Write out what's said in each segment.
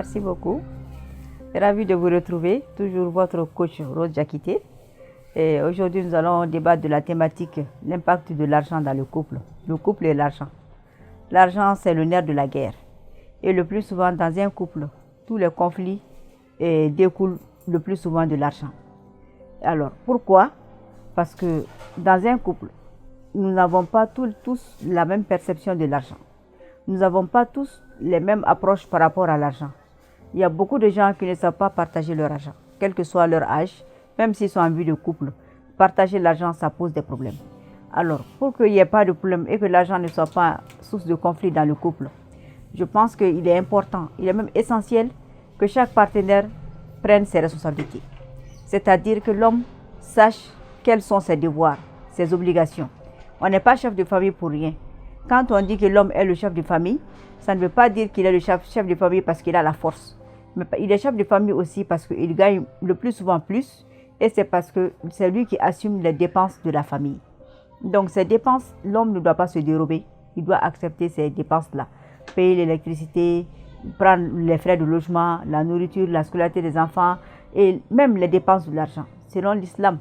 Merci beaucoup. Ravi de vous retrouver, toujours votre coach Rose Diakité. Et aujourd'hui, nous allons débattre de la thématique, l'impact de l'argent dans le couple et l'argent. L'argent, c'est le nerf de la guerre. Et le plus souvent, dans un couple, tous les conflits découlent le plus souvent de l'argent. Alors, pourquoi? Parce que dans un couple, nous n'avons pas tous la même perception de l'argent. Nous n'avons pas tous les mêmes approches par rapport à l'argent. Il y a beaucoup de gens qui ne savent pas partager leur argent, quel que soit leur âge, même s'ils sont en vie de couple. Partager l'argent, ça pose des problèmes. Alors, pour qu'il n'y ait pas de problème et que l'argent ne soit pas source de conflit dans le couple, je pense qu'il est important, il est même essentiel que chaque partenaire prenne ses responsabilités. C'est-à-dire que l'homme sache quels sont ses devoirs, ses obligations. On n'est pas chef de famille pour rien. Quand on dit que l'homme est le chef de famille, ça ne veut pas dire qu'il est le chef de famille parce qu'il a la force. Mais il est chef de famille aussi parce qu'il gagne le plus souvent plus et c'est parce que c'est lui qui assume les dépenses de la famille. Donc ces dépenses, l'homme ne doit pas se dérober, il doit accepter ces dépenses-là. Payer l'électricité, prendre les frais de logement, la nourriture, la scolarité des enfants et même les dépenses de l'argent. Selon l'islam,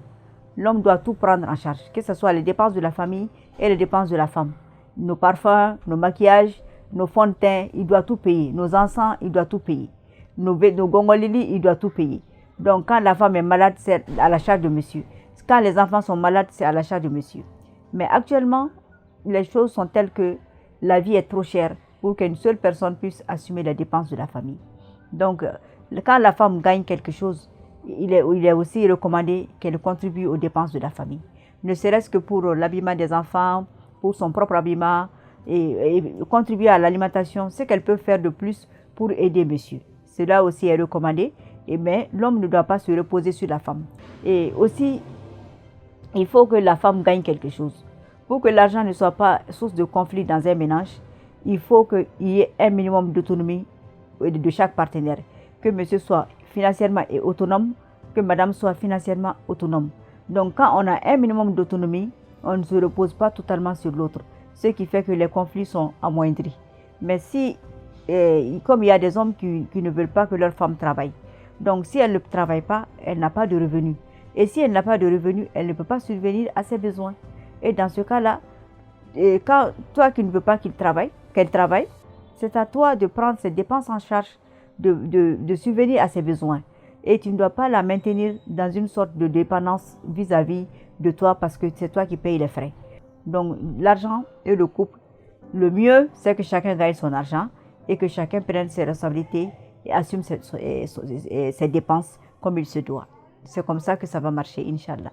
l'homme doit tout prendre en charge, que ce soit les dépenses de la famille et les dépenses de la femme. Nos parfums, nos maquillages, nos fonds de teint, il doit tout payer. Nos encens, il doit tout payer. Nos gongolili, il doit tout payer. Donc quand la femme est malade, c'est à la charge de monsieur. Quand les enfants sont malades, c'est à la charge de monsieur. Mais actuellement, les choses sont telles que la vie est trop chère pour qu'une seule personne puisse assumer les dépenses de la famille. Donc quand la femme gagne quelque chose, il est aussi recommandé qu'elle contribue aux dépenses de la famille. Ne serait-ce que pour l'habillement des enfants, pour son propre habillement et contribuer à l'alimentation, ce qu'elle peut faire de plus pour aider monsieur. Cela aussi est recommandé, mais l'homme ne doit pas se reposer sur la femme. Et aussi, il faut que la femme gagne quelque chose. Pour que l'argent ne soit pas source de conflit dans un ménage, il faut qu'il y ait un minimum d'autonomie de chaque partenaire. Que monsieur soit financièrement autonome, que madame soit financièrement autonome. Donc quand on a un minimum d'autonomie, on ne se repose pas totalement sur l'autre, ce qui fait que les conflits sont amoindris. Mais si, comme il y a des hommes qui ne veulent pas que leur femme travaille, donc si elle ne travaille pas, elle n'a pas de revenus. Et si elle n'a pas de revenus, elle ne peut pas subvenir à ses besoins. Et dans ce cas-là, quand toi qui ne veux pas qu'elle travaille, c'est à toi de prendre ses dépenses en charge, de subvenir à ses besoins. Et tu ne dois pas la maintenir dans une sorte de dépendance vis-à-vis de toi parce que c'est toi qui payes les frais. Donc l'argent et le couple, le mieux c'est que chacun gagne son argent et que chacun prenne ses responsabilités et assume ses dépenses comme il se doit. C'est comme ça que ça va marcher, Inch'Allah.